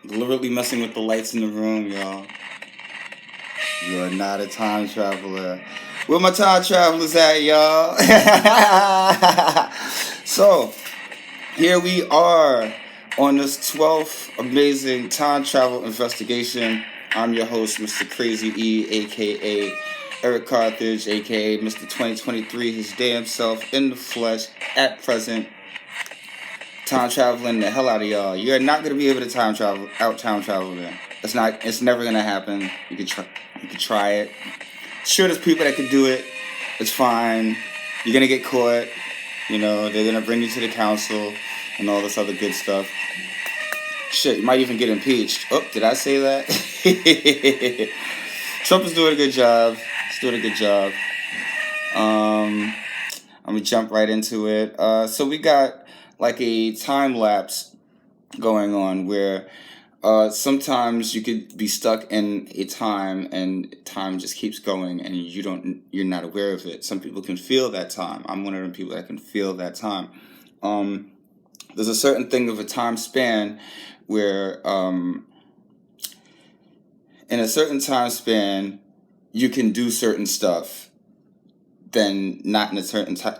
Deliberately messing with the lights in the room, y'all. You are not a time traveler. Where my time travelers at, y'all? So, here we are on this 12th amazing time travel investigation. I'm your host, Mr. Crazy E, aka Eric Carthage, aka Mr. 2023, his damn self in the flesh at present. Time traveling the hell out of y'all. You're not gonna be able to time travel then. It's never gonna happen. You could try it. Sure, there's people that can do it. It's fine. You're gonna get caught. They're gonna bring you to the council and all this other good stuff. Shit, you might even get impeached. Oh, did I say that? Trump is doing a good job. He's doing a good job. I'm gonna jump right into it. So we got like a time lapse going on where sometimes you could be stuck in a time and time just keeps going and you're not aware of it. Some people can feel that time. I'm one of the people that can feel that time. There's a certain thing of a time span where in a certain time span you can do certain stuff, then not in a certain time.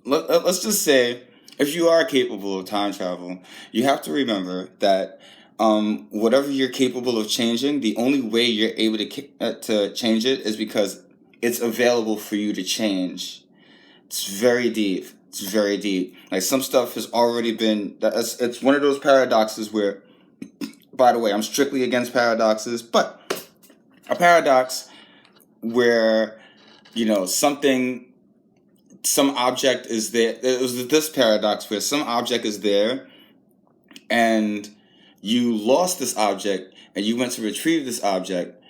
Let's just say if you are capable of time travel, you have to remember that whatever you're capable of changing, the only way you're able to change it is because it's available for you to change. It's very deep. It's very deep. Like some stuff has already been. It's one of those paradoxes where, by the way, I'm strictly against paradoxes, but a paradox where some object is there. It was this paradox where some object is there, and you lost this object, and you went to retrieve this object,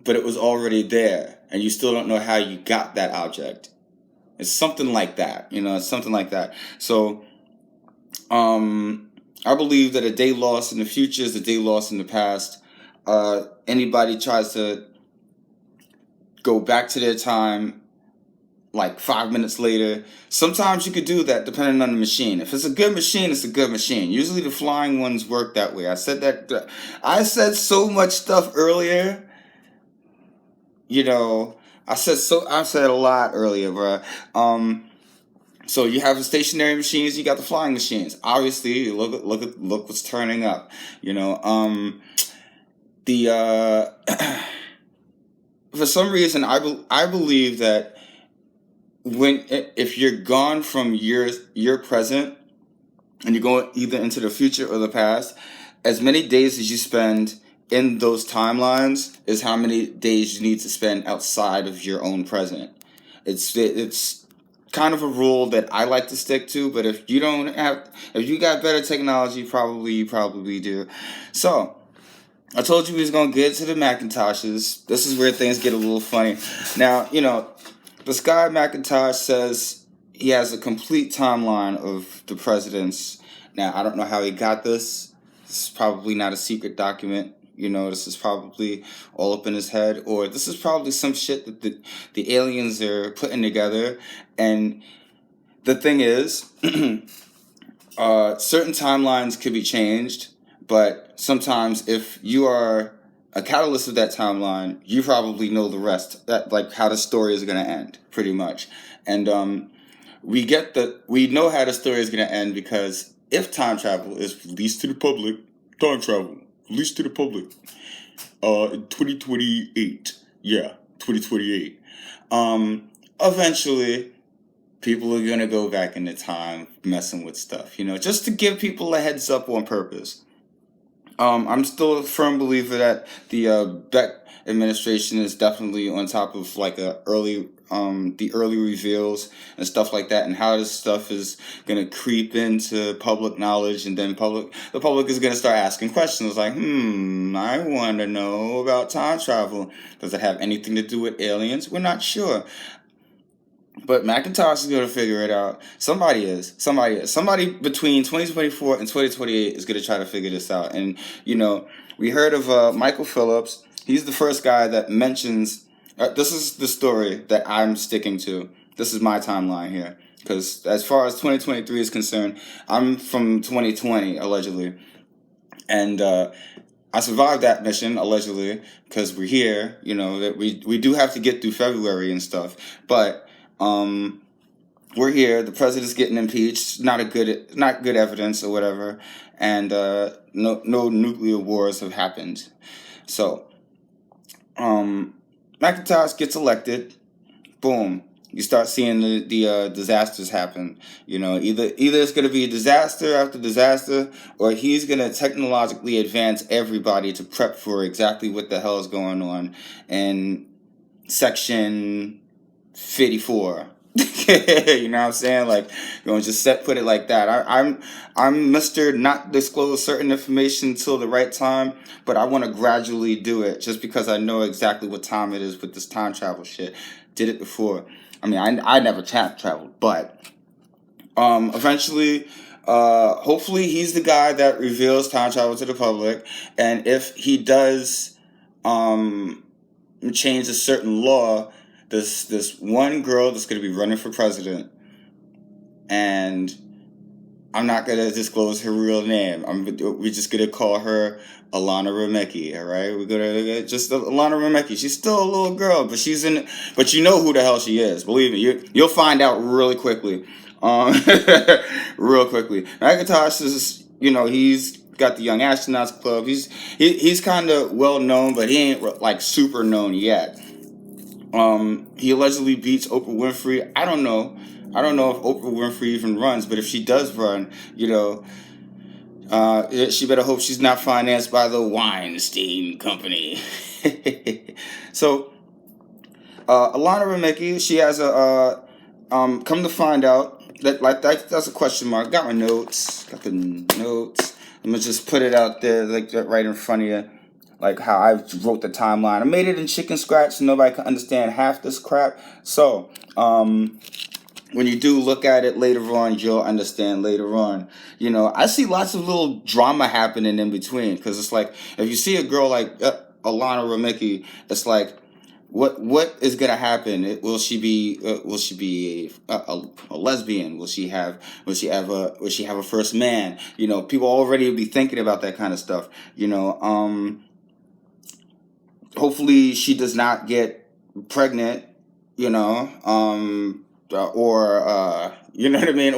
but it was already there, and you still don't know how you got that object. It's something like that, it's something like that. So, I believe that a day lost in the future is a day lost in the past. Anybody tries to go back to their time like 5 minutes later. Sometimes you could do that depending on the machine. If it's a good machine, it's a good machine. Usually the flying ones work that way. I said so much stuff earlier. I said a lot earlier, bro. So you have the stationary machines, you got the flying machines. Obviously, look what's turning up. For some reason I believe that if you're gone from your present and you're going either into the future or the past, as many days as you spend in those timelines is how many days you need to spend outside of your own present. It's kind of a rule that I like to stick to, but if you got better technology, you probably do. So I told you we was gonna get to the Macintoshes. This is where things get a little funny. Now, this guy Macintosh says he has a complete timeline of the presidents. Now, I don't know how he got this. This is probably not a secret document. This is probably all up in his head. Or this is probably some shit that the aliens are putting together. And the thing is, certain timelines could be changed. But sometimes if you are a catalyst of that timeline, you probably know the rest, that like how the story is going to end, pretty much. And we know how the story is going to end because if time travel is released to the public, in 2028, 2028, eventually people are going to go back into time messing with stuff, just to give people a heads up on purpose. I'm still a firm believer that the Beck administration is definitely on top of like the early reveals and stuff like that, and how this stuff is gonna creep into public knowledge, and then the public is gonna start asking questions like, I want to know about time travel. Does it have anything to do with aliens? We're not sure. But Macintosh is going to figure it out. Somebody is. Somebody between 2024 and 2028 is going to try to figure this out. And, we heard of Michael Phillips. He's the first guy that mentions... this is the story that I'm sticking to. This is my timeline here. Because as far as 2023 is concerned, I'm from 2020, allegedly. And I survived that mission allegedly because we're here. You know that we do have to get through February and stuff, but we're here. The president's getting impeached. Not good evidence or whatever, and no nuclear wars have happened. So Macintosh gets elected. Boom. You start seeing the disasters happen. You know, either it's going to be disaster after disaster, or he's going to technologically advance everybody to prep for exactly what the hell is going on in Section 54. You know what I'm saying? Like, you know, just put it like that. I'm Mr. Not disclose certain information until the right time, but I want to gradually do it just because I know exactly what time it is with this time travel shit. Did it before. I mean, I never traveled, but eventually, hopefully, he's the guy that reveals time travel to the public, and if he does change a certain law, this one girl that's going to be running for president, and I'm not going to disclose her real name. We're just going to call her Alana Remecki, all right? We're going to just Alana Remecki. She's still a little girl, but but you know who the hell she is. Believe me, you'll find out really quickly. Real quickly. Macintosh is, you know, he's got the Young Astronauts Club. He's kind of well known, but he ain't like super known yet. He allegedly beats Oprah Winfrey. I don't know if Oprah Winfrey even runs, but if she does run, you know, she better hope she's not financed by the Weinstein Company. So, Alana Remecki, she has come to find out that's a question mark. Got my notes. Got the notes. I'm gonna just put it out there like that right in front of you. Like how I wrote the timeline. I made it in chicken scratch so nobody can understand half this crap. So, when you do look at it later on, you'll understand later on. You know, I see lots of little drama happening in between. Because it's like, if you see a girl like Alana Remecki, it's like, what is gonna happen? Will she be a lesbian? Will she have a first man? You know, people already be thinking about that kind of stuff. You know, hopefully she does not get pregnant, you know, or you know what I mean,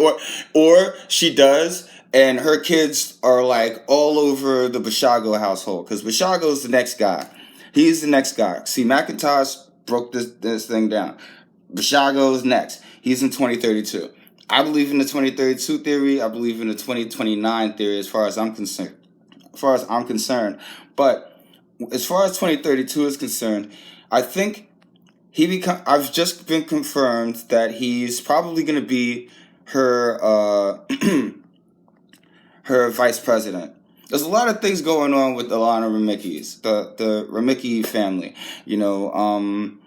or she does, and her kids are like all over the Bashago household, because Bashago's the next guy. He's the next guy. See, Macintosh broke this thing down. Bashago's next. He's in 2032. I believe in the 2032 theory. I believe in the 2029 theory as far as I'm concerned. But as far as 2032 is concerned, I think I've just been confirmed that he's probably going to be her her vice president. There's a lot of things going on with Alana Remicki's, the Remicki family. You know,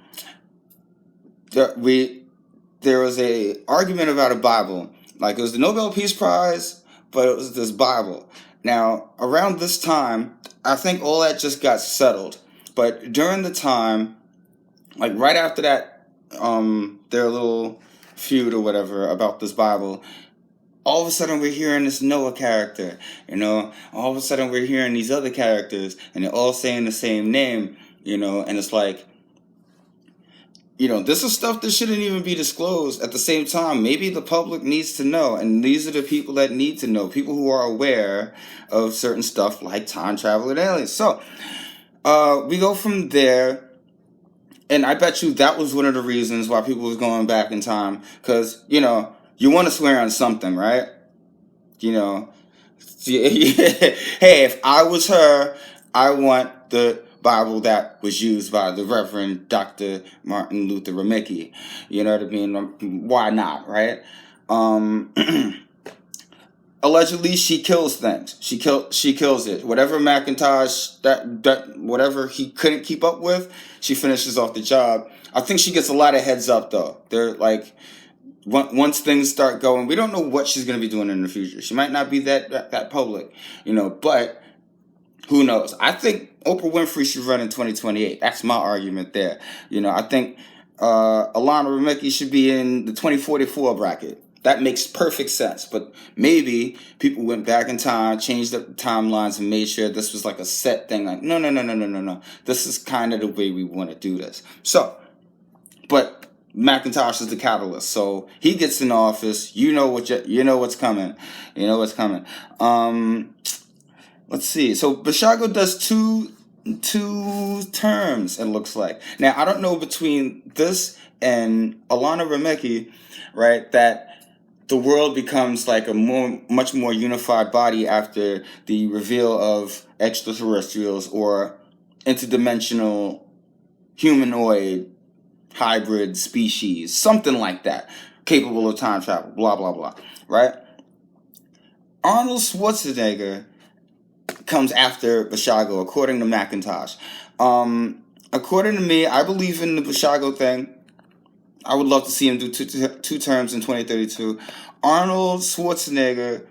there was a argument about a Bible. Like, it was the Nobel Peace Prize, but it was this Bible. Now, around this time, I think all that just got settled. But during the time, like right after that, their little feud or whatever about this Bible, all of a sudden we're hearing this Noah character, you know, all of a sudden we're hearing these other characters, and they're all saying the same name, you know, and it's like, you know, this is stuff that shouldn't even be disclosed. At the same time, maybe the public needs to know, and these are the people that need to know, people who are aware of certain stuff like time travel and aliens. So, we go from there, and I bet you that was one of the reasons why people was going back in time, because, you know, you want to swear on something, right? You know, hey, if I was her, I want the Bible that was used by the Reverend Dr. Martin Luther Remicki. You know what I mean? Why not, right? Allegedly, she kills things. She kills it. Whatever Macintosh, whatever he couldn't keep up with, she finishes off the job. I think she gets a lot of heads up, though. They're like, once things start going, we don't know what she's going to be doing in the future. She might not be that public, you know, but who knows? I think Oprah Winfrey should run in 2028. That's my argument there. You know, I think Alana Remicki should be in the 2044 bracket. That makes perfect sense. But maybe people went back in time, changed the timelines, and made sure this was like a set thing. Like, no, no, no, no, no, no, no. This is kind of the way we want to do this. So, but Macintosh is the catalyst. So he gets in office. You know what's coming. You know what's coming. Let's see. So Bashago does two terms. It looks like. Now I don't know between this and Alana Remeki, right? That the world becomes like a much more unified body after the reveal of extraterrestrials or interdimensional humanoid hybrid species, something like that, capable of time travel, blah blah blah, right? Arnold Schwarzenegger comes after Bashago, according to Macintosh. According to me, I believe in the Bashago thing. I would love to see him do two terms in 2032. Arnold Schwarzenegger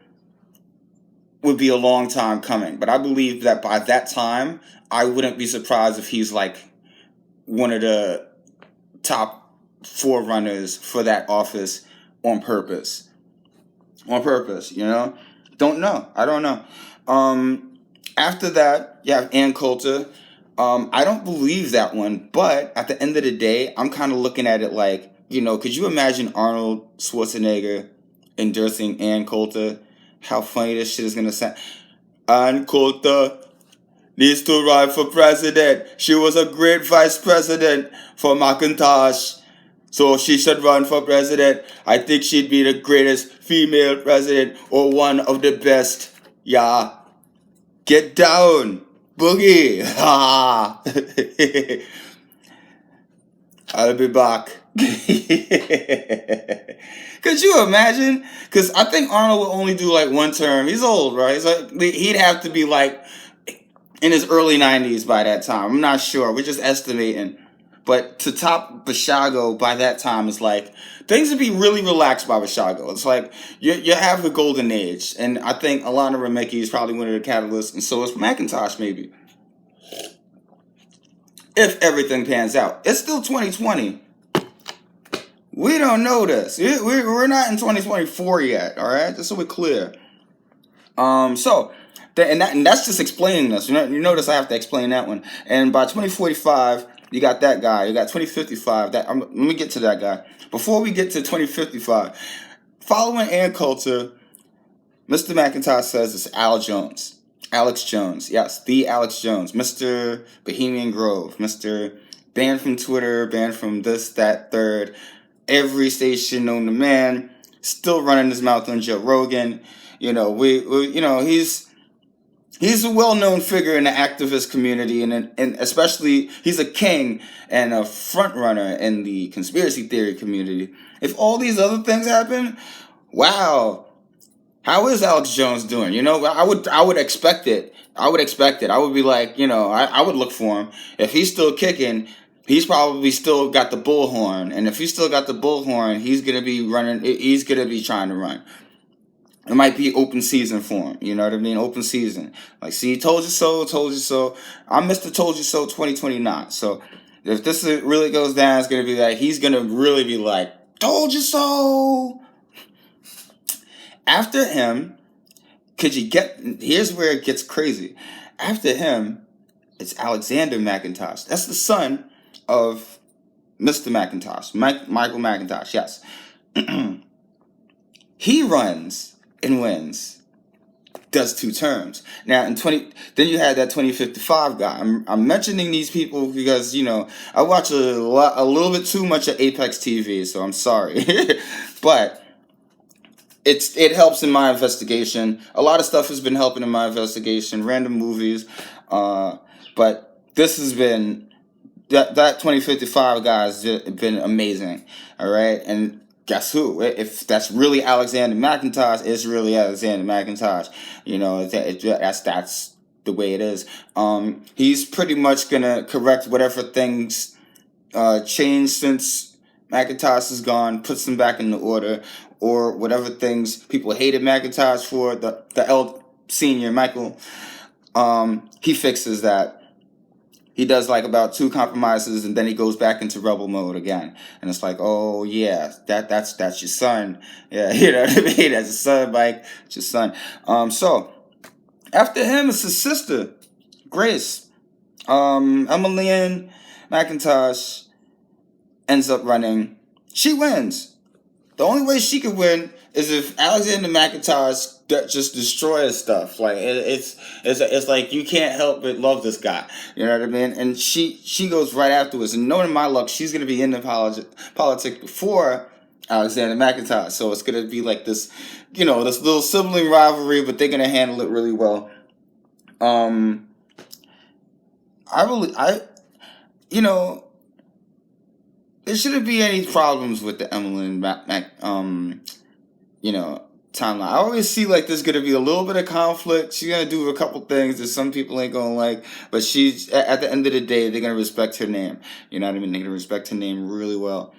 would be a long time coming, but I believe that by that time, I wouldn't be surprised if he's like one of the top forerunners for that office on purpose. On purpose, you know? Don't know. I don't know. After that, you have Ann Coulter. I don't believe that one, but at the end of the day, I'm kind of looking at it like, could you imagine Arnold Schwarzenegger endorsing Ann Coulter? How funny this shit is gonna sound. Ann Coulter needs to run for president. She was a great vice president for Macintosh, so she should run for president. I think she'd be the greatest female president or one of the best. Yeah. Get down. Boogie. I'll be back. Could you imagine? Because I think Arnold will only do like one term. He's old, right? He'd have to be like in his early 90s by that time. I'm not sure. We're just estimating. But to top Bashago by that time is like, things would be really relaxed by Bashago. It's like, you have the golden age. And I think Alana Remeki is probably one of the catalysts, and so is Macintosh maybe. If everything pans out. It's still 2020. We don't know this. We're not in 2024 yet, all right? Just so we're clear. And that's just explaining this. You notice I have to explain that one. And by 2045, you got that guy. You got 2055. Let me get to that guy. Before we get to 2055, following Ann Coulter, Mr. Macintosh says it's Alex Jones. Yes, the Alex Jones. Mr. Bohemian Grove. Mr. Banned from Twitter, banned from this, that, third. Every station known to man. Still running his mouth on Joe Rogan. He's a well-known figure in the activist community, and especially he's a king and a front runner in the conspiracy theory community. If all these other things happen, wow, how is Alex Jones doing? I would expect it. I would be like, I would look for him. If he's still kicking, he's probably still got the bullhorn, and if he's still got the bullhorn, he's gonna be running. He's gonna be trying to run. It might be open season for him. You know what I mean? Open season. Like, see, told you so, told you so. I'm Mr. Told You So 2029. So if this really goes down, it's going to be like, he's going to really be like, told you so. After him, here's where it gets crazy. After him, it's Alexander Macintosh. That's the son of Mr. Macintosh, Michael Macintosh, yes. He runs and wins, does two terms. Now then you had that 2055 guy. I'm mentioning these people because I watch a little bit too much of Apex TV, so I'm sorry, but it helps in my investigation. A lot of stuff has been helping in my investigation, random movies, but this has been that 2055 guy has been amazing. All right, and guess who? If that's really Alexander Macintosh, it's really Alexander Macintosh. That's the way it is. He's pretty much gonna correct whatever things changed since Macintosh is gone, puts them back into order, or whatever things people hated Macintosh for. The senior Michael, he fixes that. he does like about 2 compromises, and then he goes back into rebel mode again. And it's like, oh yeah, that's your son. Yeah, you know what I mean? That's your son, Mike. It's your son. So after him, it's his sister, Grace. Emmeline Macintosh ends up running. She wins. The only way she could win is if Alexander McIntosh just destroys stuff. Like it's like you can't help but love this guy. You know what I mean? And she goes right afterwards. And knowing my luck, she's gonna be in the politics before Alexander McIntosh. So it's gonna be like this, this little sibling rivalry, but they're gonna handle it really well. There shouldn't be any problems with the Emmeline timeline. I always see like there's gonna be a little bit of conflict. She's gonna do a couple things that some people ain't gonna like, but she's at the end of the day, they're gonna respect her name. You know what I mean? They're gonna respect her name really well.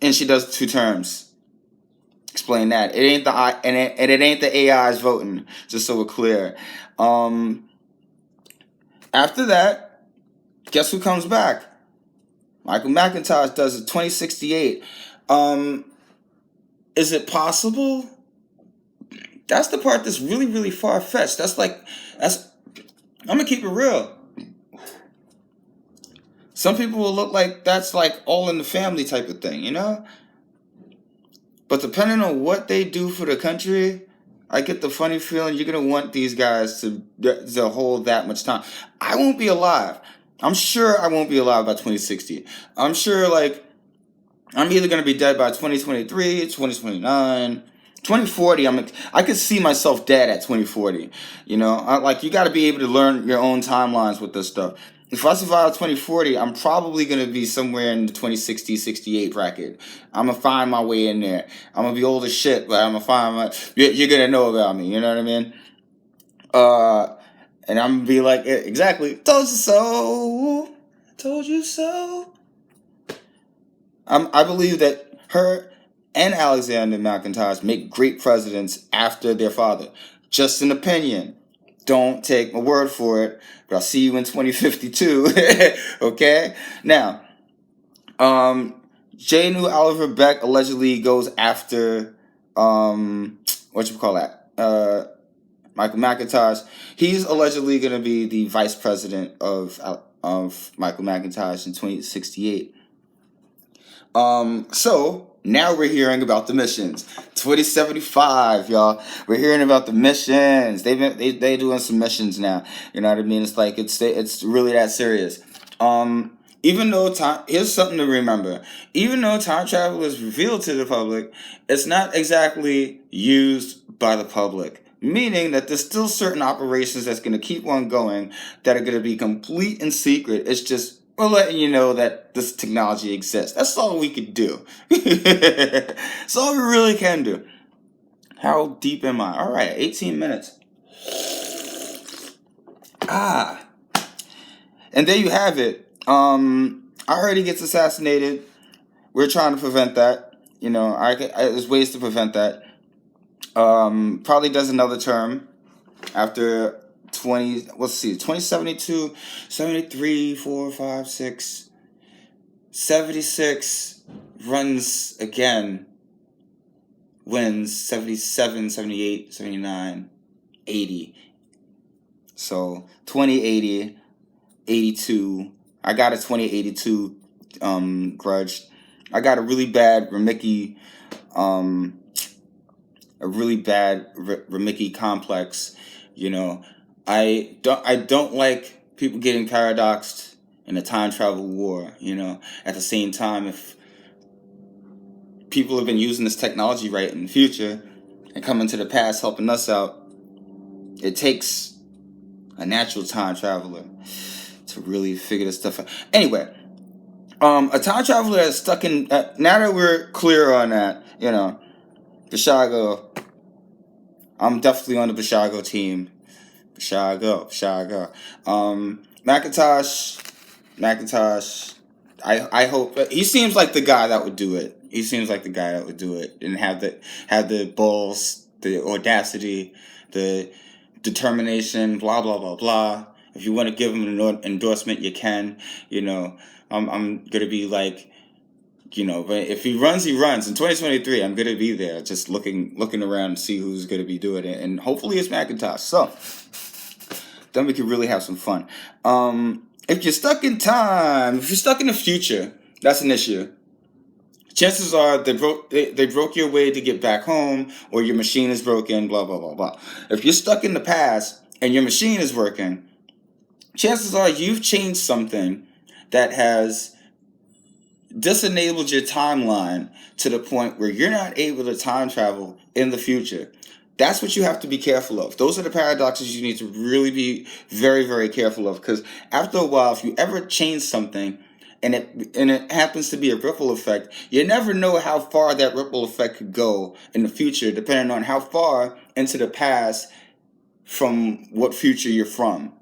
And she does 2 terms. Explain that. It ain't it ain't the AI's voting. Just so we're clear. After that, guess who comes back? Michael McIntosh does it 2068. Is it possible? That's the part that's really, really far-fetched. I'm gonna keep it real. Some people will look like that's like all in the family type of thing, But depending on what they do for the country, I get the funny feeling you're gonna want these guys to hold that much time. I won't be alive. I'm sure I won't be alive by 2060. I'm sure, I'm either going to be dead by 2023, 2029, 2040. I could see myself dead at 2040. You got to be able to learn your own timelines with this stuff. If I survive 2040, I'm probably going to be somewhere in the 2060, 68 bracket. I'm going to find my way in there. I'm going to be old as shit, but I'm going to find you're going to know about me. You know what I mean? And I'm going to be like, exactly, told you so. Told you so. I believe that her and Alexander McIntosh make great presidents after their father. Just an opinion. Don't take my word for it, but I'll see you in 2052. Okay? Now, J. New Oliver Beck allegedly goes after, Michael McIntosh. He's allegedly going to be the vice president of Michael McIntosh in 2068. So now we're hearing about the missions. 2075, y'all. We're hearing about the missions. They doing some missions now. You know what I mean? It's like it's really that serious. Even though here's something to remember. Even though time travel is revealed to the public, it's not exactly used by the public. Meaning that there's still certain operations that's going to keep on going that are going to be complete and secret. It's just we're letting you know that this technology exists. That's all we could do. That's all we really can do. How deep am I? All right, 18 minutes. And there you have it. Already gets assassinated. We're trying to prevent that. There's ways to prevent that. Probably does another term after 2072, 73, 4, 5, 6, 76, runs again, wins 77, 78, 79, 80. So 2080, 82. I got a 2082 grudge. I got a really bad Ramicki complex. I don't like people getting paradoxed in a time travel war. At the same time, if people have been using this technology right in the future and coming to the past helping us out, it takes a natural time traveler to really figure this stuff out. Anyway, a time traveler that's stuck in. Now that we're clear on that, B'Shago. I'm definitely on the B'Shago team. B'Shago. Macintoshes. I hope he seems like the guy that would do it. And have the balls, the audacity, the determination, blah blah blah blah. If you want to give him an endorsement, you can. I'm gonna be like, but if he runs, he runs. In 2023, I'm gonna be there, just looking around and see who's gonna be doing it, and hopefully it's Macintosh. So then we can really have some fun. If you're stuck in time, if you're stuck in the future, that's an issue. Chances are they broke your way to get back home, or your machine is broken. Blah blah blah blah. If you're stuck in the past and your machine is working, chances are you've changed something that has disenabled your timeline to the point where you're not able to time travel in the future. That's what you have to be careful of. Those are the paradoxes you need to really be very, very careful of, because after a while, if you ever change something and it happens to be a ripple effect, you never know how far that ripple effect could go in the future, depending on how far into the past from what future you're from.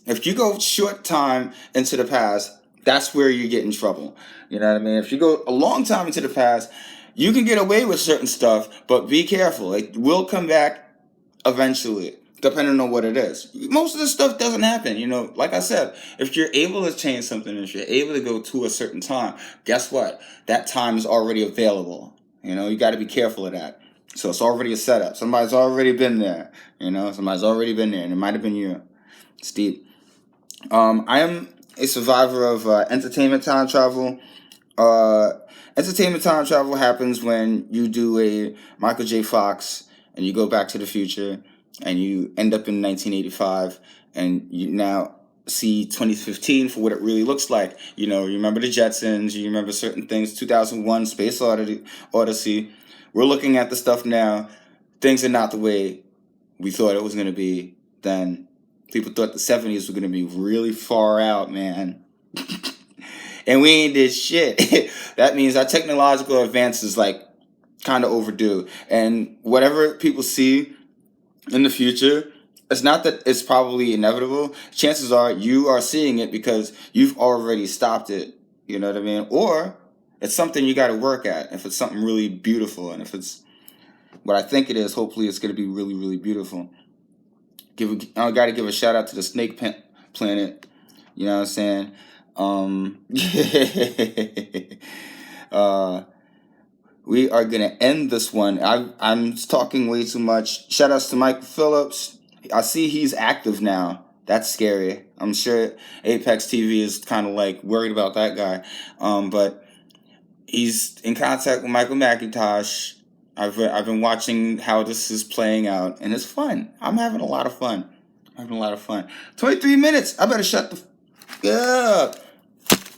If you go short time into the past, that's where you get in trouble. You know what I mean? If you go a long time into the past, you can get away with certain stuff, but be careful. It will come back eventually, depending on what it is. Most of this stuff doesn't happen. Like I said, if you're able to change something, if you're able to go to a certain time, guess what? That time is already available. You got to be careful of that. So it's already a setup. Somebody's already been there. Somebody's already been there, and it might have been you. It's deep. I am a survivor of entertainment time travel. Entertainment time travel happens when you do a Michael J. Fox and you go back to the future and you end up in 1985 and you now see 2015 for what it really looks like. You remember the Jetsons, you remember certain things, 2001 Space Odyssey. We're looking at the stuff now. Things are not the way we thought it was going to be then. People thought the 70s were going to be really far out, man. And we ain't did shit. That means our technological advance is kind of overdue. And whatever people see in the future, it's not that it's probably inevitable. Chances are you are seeing it because you've already stopped it. You know what I mean? Or it's something you got to work at. If it's something really beautiful, and if it's what I think it is, hopefully it's going to be really, really beautiful. I got to give a shout out to the Snake Planet. You know what I'm saying? We are gonna end this one. I'm talking way too much. Shout outs to Michael Phillips. I see he's active now. That's scary. I'm sure Apex TV is kind of worried about that guy. But he's in contact with Michael Macintosh. I've been watching how this is playing out, and it's fun. I'm having a lot of fun. 23 minutes. I better shut the up.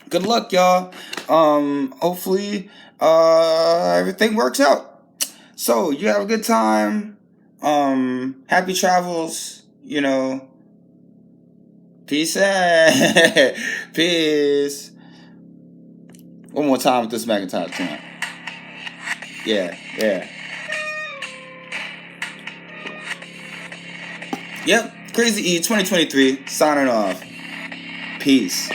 Good luck, y'all. Hopefully, everything works out. So you have a good time. Happy travels. Peace out. Peace. One more time with this Macintosh tonight. Yeah. Yep, Crazy E 2023, signing off. Peace.